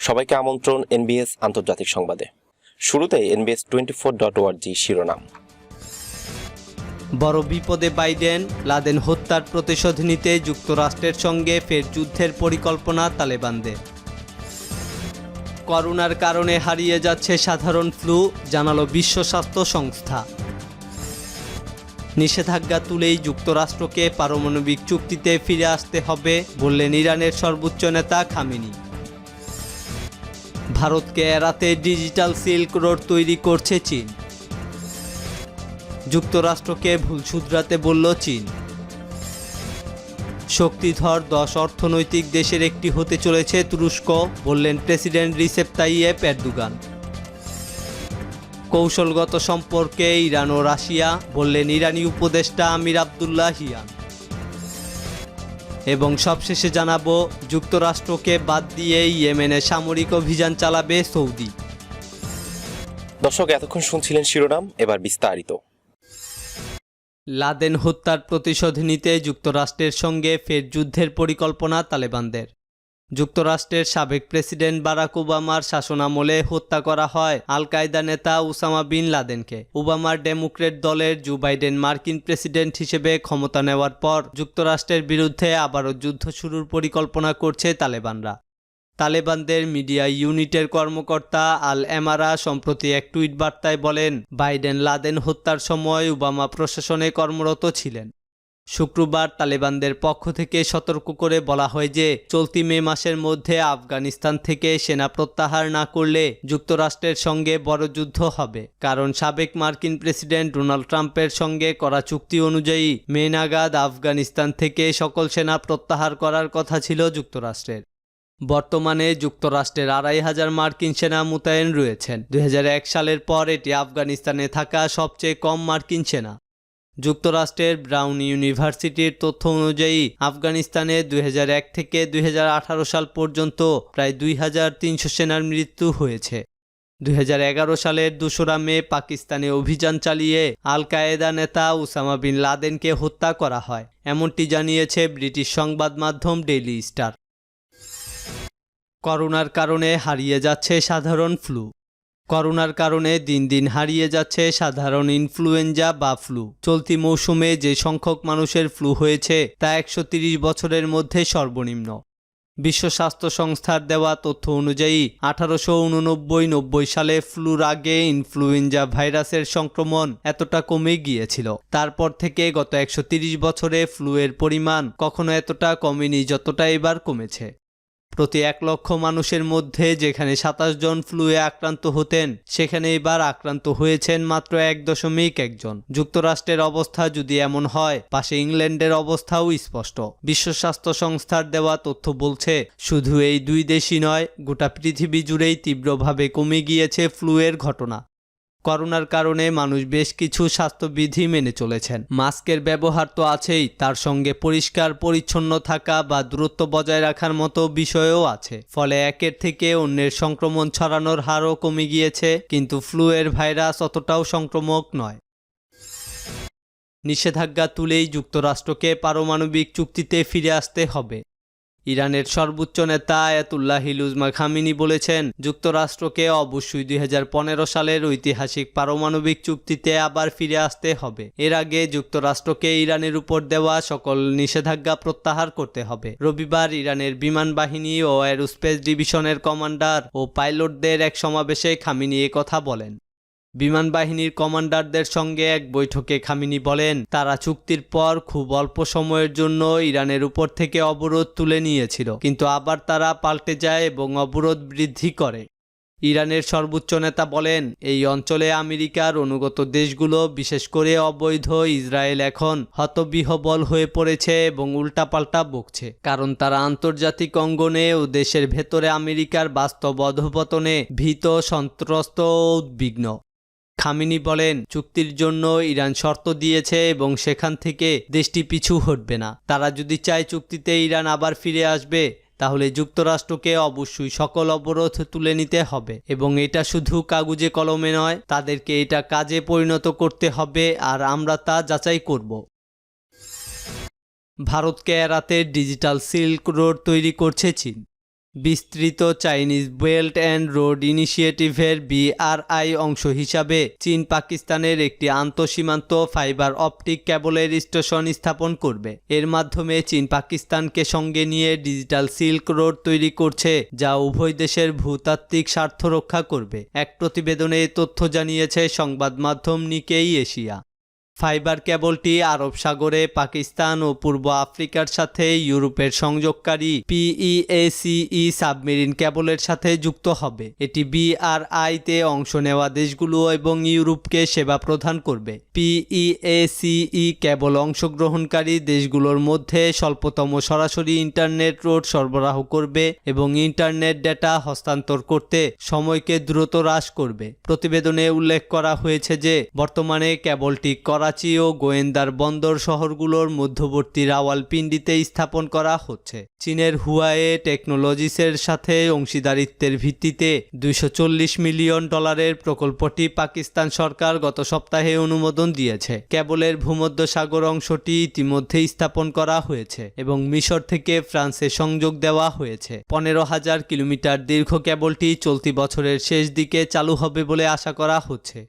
সবাইকে আমন্ত্রণ এনবিএস আন্তর্জাতিক সংবাদে। শুরুতেই NBS24.org শিরোনাম। বড় বিপদে বাইডেন, লাদেন হত্যার প্রতিশোধ নিতে যুক্তরাষ্ট্রের সঙ্গে ফের যুদ্ধের পরিকল্পনা তালেবানদের। করোনার কারণে হারিয়ে যাচ্ছে সাধারণ ফ্লু, জানালো বিশ্ব স্বাস্থ্য সংস্থা। নিষেধাজ্ঞা তুলেই যুক্তরাষ্ট্রকে পারমাণবিক চুক্তিতে ফিরে আসতে হবে বললেন ইরানের সর্বোচ্চ নেতা খামেনি। ভারতকে এড়াতে ডিজিটাল সিল্ক রোড তৈরি করছে চীন। যুক্তরাষ্ট্রকে ভুল শুধরাতে বলল চীন। শক্তিধর 10 অর্থনৈতিক দেশের একটি হতে চলেছে তুরস্ক, বললেন প্রেসিডেন্ট রিসেপ তাইয়েপ এরদোগান। কৌশলগত সম্পর্কে ইরান ও রাশিয়া, বললেন ইরানি উপদেষ্টা আমির আবদুল্লাহিয়ান। এবং সবশেষে জানাবো, যুক্তরাষ্ট্রকে বাদ দিয়ে ইয়েমেনে সামরিক অভিযান চালাবে সৌদি। দর্শক, এতক্ষণ শুনছিলেন শিরোনাম, এবার বিস্তারিত। লাদেন হত্যার প্রতিশোধ নিতে যুক্তরাষ্ট্রের সঙ্গে ফের যুদ্ধের পরিকল্পনা তালেবানদের। যুক্তরাষ্ট্রের সাবেক প্রেসিডেন্ট বারাক ওবামার শাসনামলে হত্যা করা হয় আল কায়দা নেতা ওসামা বিন লাদেনকে। ওবামার ডেমোক্রেট দলের জো বাইডেন মার্কিন প্রেসিডেন্ট হিসেবে ক্ষমতা নেওয়ার পর যুক্তরাষ্ট্রের বিরুদ্ধে আবারও যুদ্ধ শুরুর পরিকল্পনা করছে তালেবানরা। তালেবানদের মিডিয়া ইউনিটের কর্মকর্তা আল এমারা সম্প্রতি এক টুইট বার্তায় বলেন, বাইডেন লাদেন হত্যার সময় ওবামা প্রশাসনে কর্মরত ছিলেন। শুক্রবার তালেবানদের পক্ষ থেকে সতর্ক করে বলা হয় যে চলতি মে মাসের মধ্যে আফগানিস্তান থেকে সেনা প্রত্যাহার না করলে যুক্তরাষ্ট্রের সঙ্গে বড় যুদ্ধ হবে, কারণ সাবেক মার্কিন প্রেসিডেন্ট ডোনাল্ড ট্রাম্পের সঙ্গে করা চুক্তি অনুযায়ী মে নাগাদ আফগানিস্তান থেকে সকল সেনা প্রত্যাহার করার কথা ছিল যুক্তরাষ্ট্রের। বর্তমানে যুক্তরাষ্ট্রের 2500 মার্কিন সেনা মোতায়েন রয়েছেন। 2001 সালের পর এটি আফগানিস্তানে থাকা সবচেয়ে কম মার্কিন সেনা। যুক্তরাষ্ট্রের ব্রাউন ইউনিভার্সিটির তথ্য অনুযায়ী আফগানিস্তানে 2001 থেকে 2018 সাল পর্যন্ত প্রায় 2300 সেনার মৃত্যু হয়েছে। 2011 সালের 2রা মে পাকিস্তানে অভিযান চালিয়ে আল কায়েদা নেতা ওসামা বিন লাদেনকে হত্যা করা হয়, এমনটি জানিয়েছে ব্রিটিশ সংবাদ মাধ্যম ডেইলি স্টার। করোনার কারণে হারিয়ে যাচ্ছে সাধারণ ফ্লু। করোনার কারণে দিন দিন হারিয়ে যাচ্ছে সাধারণ ইনফ্লুয়েঞ্জা বা ফ্লু। চলতি মৌসুমে যে সংখ্যক মানুষের ফ্লু হয়েছে তা 130 বছরের মধ্যে সর্বনিম্ন। বিশ্ব স্বাস্থ্য সংস্থার দেওয়া তথ্য অনুযায়ী 1889-90 সালে ফ্লুর আগে ইনফ্লুয়েঞ্জা ভাইরাসের সংক্রমণ এতটা কমে গিয়েছিল। তারপর থেকে গত 130 বছরে ফ্লুয়ের পরিমাণ কখনো এতটা কমেনি যতটা এবার কমেছে। প্রতি 1 লক্ষ মানুষের মধ্যে যেখানে 27 জন ফ্লুয়ে আক্রান্ত হতেন, সেখানে এবার আক্রান্ত হয়েছেন মাত্র 1.1 জন। যুক্তরাষ্ট্রের অবস্থা যদি এমন হয়, পাশে ইংল্যান্ডের অবস্থাও স্পষ্ট। বিশ্ব স্বাস্থ্য সংস্থার দেওয়া তথ্য বলছে, শুধু এই 2 দেশই নয়, গোটা পৃথিবী জুড়েই তীব্রভাবে কমে গিয়েছে ফ্লুয়ের ঘটনা। করোনার কারণে মানুষ বেশ কিছু স্বাস্থ্যবিধি মেনে চলেছেন। মাস্কের ব্যবহার তো আছেই, তার সঙ্গে পরিষ্কার পরিচ্ছন্ন থাকা বা দূরত্ব বজায় রাখার মতো বিষয়ও আছে। ফলে একের থেকে অন্যের সংক্রমণ ছড়ানোর হারও কমে গিয়েছে, কিন্তু ফ্লুয়ের ভাইরাস অতটাও সংক্রামক নয়। নিষেধাজ্ঞা তুলেই যুক্তরাষ্ট্রকে পারমাণবিক চুক্তিতে ফিরে আসতে হবে। ইরানের সর্বোচ্চ নেতা আয়াতুল্লাহ ইলুজমা খামেনি বলেছেন, যুক্তরাষ্ট্রকে অবশ্যই 2015 সালের ঐতিহাসিক পারমাণবিক চুক্তিতে আবার ফিরে আসতে হবে। এর আগে যুক্তরাষ্ট্রকে ইরানের উপর দেওয়া সকল নিষেধাজ্ঞা প্রত্যাহার করতে হবে। রবিবার ইরানের বিমান বাহিনী ও এরোস্পেস ডিভিশনের কমান্ডার ও পাইলটদের এক সমাবেশে খামেনি কথা বলেন। বিমান বাহিনীর কমান্ডারদের সঙ্গে এক বৈঠকে খামেনি বলেন, তারা চুক্তির পর খুব অল্প সময়ের জন্য ইরানের উপর থেকে অবরোধ তুলে নিয়েছিল, কিন্তু আবার তারা পাল্টে যায় এবং অবরোধ বৃদ্ধি করে। ইরানের সর্বোচ্চ নেতা বলেন, এই অঞ্চলে আমেরিকার অনুগত দেশগুলো, বিশেষ করে অবৈধ ইসরায়েল এখন হতবিহ্বল হয়ে পড়েছে এবং উল্টাপাল্টা বকছে, কারণ তারা আন্তর্জাতিক অঙ্গনে ও দেশের ভেতরে আমেরিকার বাস্তব অধঃপতনে ভীত, সন্ত্রস্ত ও উদ্বিগ্ন। খামেনি বলেন, চুক্তির জন্য ইরান শর্ত দিয়েছে এবং সেখান থেকে দেশটি পিছু হটবে না। তারা যদি চায় চুক্তিতে ইরান আবার ফিরে আসবে, তাহলে যুক্তরাষ্ট্রকে অবশ্যই সকল অবরোধ তুলে নিতে হবে এবং এটা শুধু কাগজে কলমে নয়, তাদেরকে এটা কাজে পরিণত করতে হবে, আর আমরা তা যাচাই করব। ভারতকে এড়াতে ডিজিটাল সিল্ক রোড তৈরি করছে চীন। বিস্তৃত চাইনিজ বেল্ট অ্যান্ড রোড ইনিশিয়েটিভের BRI অংশ হিসাবে চীন পাকিস্তানের একটি আন্তঃসীমান্ত ফাইবার অপটিক কেবলের স্টেশন স্থাপন করবে। এর মাধ্যমে চীন পাকিস্তানকে সঙ্গে নিয়ে ডিজিটাল সিল্ক রোড তৈরি করছে, যা উভয় দেশের ভূতাত্ত্বিক স্বার্থ রক্ষা করবে। এক প্রতিবেদনে এ তথ্য জানিয়েছে সংবাদ মাধ্যম নিকেই এশিয়া। ফাইবার কেবলটি আরব সাগরে পাকিস্তান ও পূর্ব আফ্রিকার সাথে ইউরোপের সংযোগকারী PEACE সাবমেরিন কেবলের সাথে যুক্ত হবে। এটি BRI-তে অংশ নেওয়া দেশগুলো এবং ইউরোপকে সেবা প্রদান করবে। PEACE কেবল অংশগ্রহণকারী দেশগুলোর মধ্যে স্বল্পতম সরাসরি ইন্টারনেট রোড সরবরাহ করবে এবং ইন্টারনেট ডেটা হস্তান্তর করতে সময়কে দ্রুত হ্রাস করবে। প্রতিবেদনে উল্লেখ করা হয়েছে যে বর্তমানে কেবলটি করাচি ও গোয়েন্দার বন্দর শহরগুলোর মধ্যবর্তী রাওয়ালপিন্ডিতে স্থাপন করা হচ্ছে। চীনের হুয়াওয়ে টেকনোলজিসের সাথে অংশীদারিত্বের ভিত্তিতে $240 মিলিয়ন প্রকল্পটি পাকিস্তান সরকার গত সপ্তাহে অনুমোদন দিয়েছে। কেবলের ভূমধ্যসাগর অংশটি ইতিমধ্যেই স্থাপন করা হয়েছে এবং মিশর থেকে ফ্রান্সে সংযোগ দেওয়া হয়েছে। 15,000 কিলোমিটার দীর্ঘ কেবলটি চলতি বছরের শেষ দিকে চালু হবে বলে আশা করা হচ্ছে।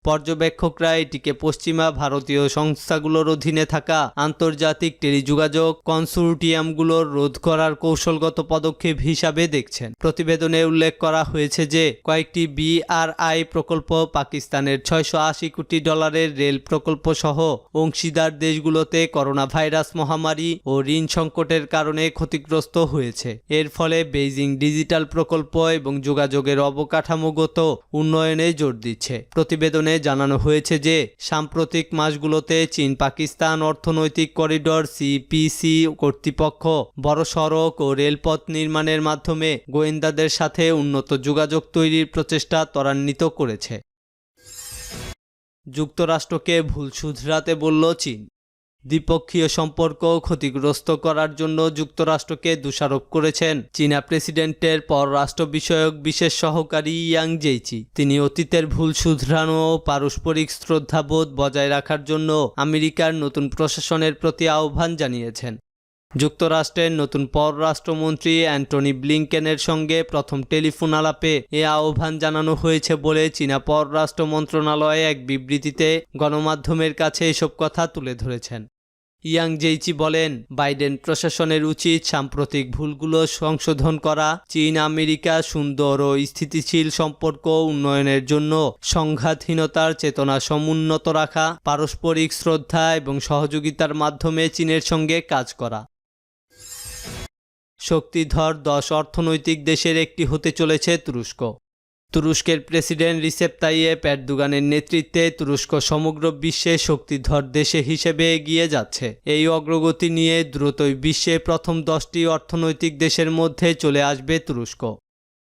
পর্যবেক্ষকরা এটিকে পশ্চিমা ভারতীয় সংস্থাগুলোর অধীনে থাকা আন্তর্জাতিক টেলিযোগাযোগ কনসোর্টিয়ামগুলোর রোধ করার কৌশলগত পদক্ষেপ হিসাবে দেখছেন। প্রতিবেদনে উল্লেখ করা হয়েছে যে কয়েকটি BRI প্রকল্প পাকিস্তানের $680 কোটি রেল প্রকল্প সহ অংশীদার দেশগুলোতে করোনা ভাইরাস মহামারী ও ঋণ সংকটের কারণে ক্ষতিগ্রস্ত হয়েছে। এর ফলে বেইজিং ডিজিটাল প্রকল্প এবং যোগাযোগের অবকাঠামোগত উন্নয়নে জোর দিচ্ছে। প্রতিবেদনে জানানো হয়েছে যে সাম্প্রতিক মাসগুলোতে চীন পাকিস্তান অর্থনৈতিক করিডোর CPC কর্তৃপক্ষ বড় সড়ক ও রেলপথ নির্মাণের মাধ্যমে গোয়েন্দাদের সাথে উন্নত যোগাযোগ তৈরির প্রচেষ্টা ত্বরান্বিত করেছে। যুক্তরাষ্ট্রকে ভুল শুধরাতে বলল চীন। দ্বিপক্ষীয় সম্পর্ক ক্ষতিগ্রস্ত করার জন্য যুক্তরাষ্ট্রকে দোষারোপ করেছেন চীনা প্রেসিডেন্টের পররাষ্ট্র বিষয়ক বিশেষ সহকারী ইয়াং জেইচি। তিনি অতীতের ভুল শুধরানো ও পারস্পরিক শ্রদ্ধাবোধ বজায় রাখার জন্য আমেরিকার নতুন প্রশাসনের প্রতি আহ্বান জানিয়েছেন। যুক্তরাষ্ট্রের নতুন পররাষ্ট্রমন্ত্রী অ্যান্টনি ব্লিংকেনের সঙ্গে প্রথম টেলিফোন আলাপে এ আহ্বান জানানো হয়েছে বলে চীনা পররাষ্ট্র মন্ত্রণালয় এক বিবৃতিতে গণমাধ্যমের কাছে এসব কথা তুলে ধরেছেন। ইয়াং জেইচি বলেন, বাইডেন প্রশাসনের উচিত সাম্প্রতিক ভুলগুলো সংশোধন করা, চীন আমেরিকা সুন্দর ও স্থিতিশীল সম্পর্ক উন্নয়নের জন্য সংঘাতহীনতার চেতনা সমুন্নত রাখা, পারস্পরিক শ্রদ্ধা এবং সহযোগিতার মাধ্যমে চীনের সঙ্গে কাজ করা। শক্তিধর 10 অর্থনৈতিক দেশের একটি হতে চলেছে তুরস্ক। তুরস্কের প্রেসিডেন্ট রিসেপ তাইয়েপ এরদোগানের নেতৃত্বে তুরস্ক সমগ্র বিশ্বে শক্তিধর দেশে হিসেবে এগিয়ে যাচ্ছে। এই অগ্রগতি নিয়ে দ্রুতই বিশ্বে প্রথম 10টি অর্থনৈতিক দেশের মধ্যে চলে আসবে তুরস্ক।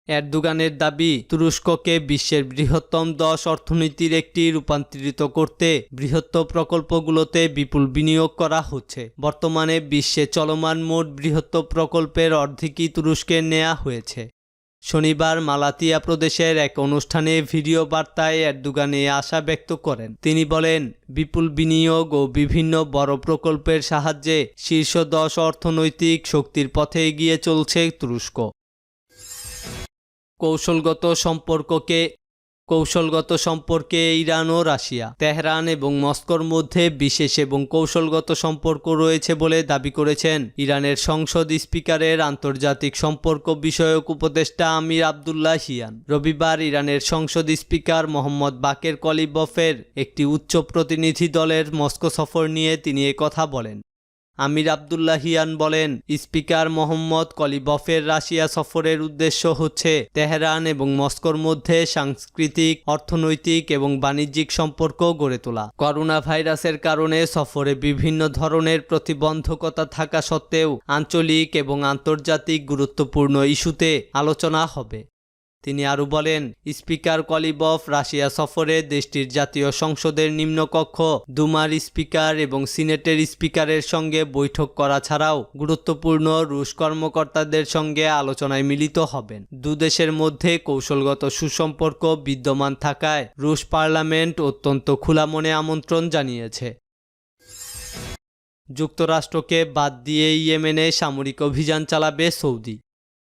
এরদোগানের দাবি, তুরস্ককে বিশ্বের বৃহত্তম 10 অর্থনীতির একটি রূপান্তরিত করতে বৃহত্তর প্রকল্পগুলোতে বিপুল বিনিয়োগ করা হচ্ছে। বর্তমানে বিশ্বে চলমান মোট বৃহত্তর প্রকল্পের অর্ধেকই তুরস্কে নেওয়া হয়েছে। শনিবার মালাতিয়া প্রদেশের এক অনুষ্ঠানে ভিডিও বার্তায় এরদোগান এ আশা ব্যক্ত করেন। তিনি বলেন, বিপুল বিনিয়োগ ও বিভিন্ন বড় প্রকল্পের সাহায্যে শীর্ষ 10 অর্থনৈতিক শক্তির পথে এগিয়ে চলছে তুরস্ক। কৌশলগত সম্পর্কে ইরান ও রাশিয়া। তেহরান এবং মস্কোর মধ্যে বিশেষ এবং কৌশলগত সম্পর্ক রয়েছে বলে দাবি করেছেন ইরানের সংসদ স্পিকারের আন্তর্জাতিক সম্পর্ক বিষয়ক উপদেষ্টা আমির আবদুল্লাহিয়ান। রবিবার ইরানের সংসদ স্পিকার মোহাম্মদ বাকের কলিবফের একটি উচ্চ প্রতিনিধি দলের মস্কো সফর নিয়ে তিনি একথা বলেন। আমির আবদুল্লাহিয়ান বলেন, স্পিকার মোহাম্মদ কলিবফের রাশিয়া সফরের উদ্দেশ্য হচ্ছে তেহরান এবং মস্কোর মধ্যে সাংস্কৃতিক, অর্থনৈতিক এবং বাণিজ্যিক সম্পর্ক গড়ে তোলা। করোনা ভাইরাসের কারণে সফরে বিভিন্ন ধরনের প্রতিবন্ধকতা থাকা সত্ত্বেও আঞ্চলিক এবং আন্তর্জাতিক গুরুত্বপূর্ণ ইস্যুতে আলোচনা হবে। তিনি আরও বলেন, স্পিকার কলিবফ রাশিয়া সফরে দেশটির জাতীয় সংসদের নিম্নকক্ষ, দুমার স্পিকার এবং সিনেটের স্পিকারের সঙ্গে বৈঠক করা ছাড়াও গুরুত্বপূর্ণ রুশ কর্মকর্তাদের সঙ্গে আলোচনায় মিলিত হবেন। দুদেশের মধ্যে কৌশলগত সুসম্পর্ক বিদ্যমান থাকায় রুশ পার্লামেন্ট অত্যন্ত খোলা মনে আমন্ত্রণ জানিয়েছে। যুক্তরাষ্ট্রকে বাদ দিয়ে ইয়েমেনে সামরিক অভিযান চালাবে সৌদি।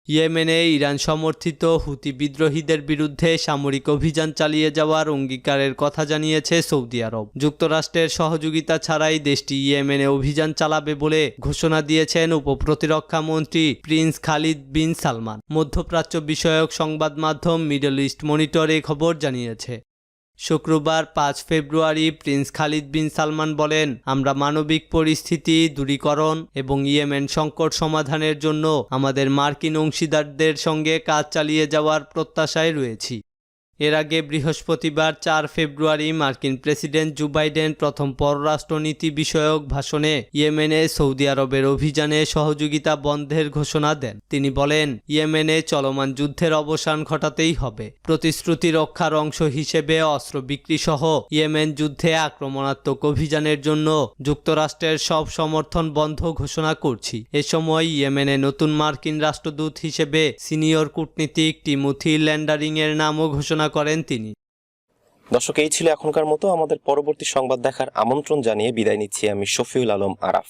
ইয়েমেনে ইরান সমর্থিত হুতি বিদ্রোহীদের বিরুদ্ধে সামরিক অভিযান চালিয়ে যাওয়ার অঙ্গীকারের কথা জানিয়েছে সৌদি আরব। যুক্তরাষ্ট্রের সহযোগিতা ছাড়াই দেশটি ইয়েমেনে অভিযান চালাবে বলে ঘোষণা দিয়েছেন উপপ্রতিরক্ষা মন্ত্রী প্রিন্স খালিদ বিন সালমান। মধ্যপ্রাচ্য বিষয়ক সংবাদ মাধ্যম মিডল ইস্ট মনিটর এ খবর জানিয়েছে। শুক্রবার 5 ফেব্রুয়ারি প্রিন্স খালিদ বিন সালমান বলেন, আমরা মানবিক পরিস্থিতি দূরীকরণ এবং ইয়েমেন সংকট সমাধানের জন্য আমাদের মার্কিন অংশীদারদের সঙ্গে কাজ চালিয়ে যাওয়ার প্রত্যাশায় রয়েছি। এর আগে বৃহস্পতিবার 4 ফেব্রুয়ারি মার্কিন প্রেসিডেন্ট জো বাইডেন প্রথম পররাষ্ট্রনীতি বিষয়ক ভাষণে ইয়েমেনে সৌদি আরবের অভিযানে সহযোগিতা বন্ধের ঘোষণা দেন। তিনি বলেন, ইয়েমেনে চলমান যুদ্ধের অবসান ঘটাতেই হবে। প্রতিশ্রুতি রক্ষার অংশ হিসেবে অস্ত্র বিক্রি সহ ইয়েমেন যুদ্ধে আক্রমণাত্মক অভিযানের জন্য যুক্তরাষ্ট্রের সব সমর্থন বন্ধ ঘোষণা করছি। এ সময় ইয়েমেনে নতুন মার্কিন রাষ্ট্রদূত হিসেবে সিনিয়র কূটনীতিক টিমোথি ল্যান্ডারিং এর নামও ঘোষণা করেন তিনি। দর্শক, এই ছিল এখনকার মতো। আমাদের পরবর্তী সংবাদ দেখার আমন্ত্রণ জানিয়ে বিদায় নিচ্ছি আমি শফিউল আলম আরাফ।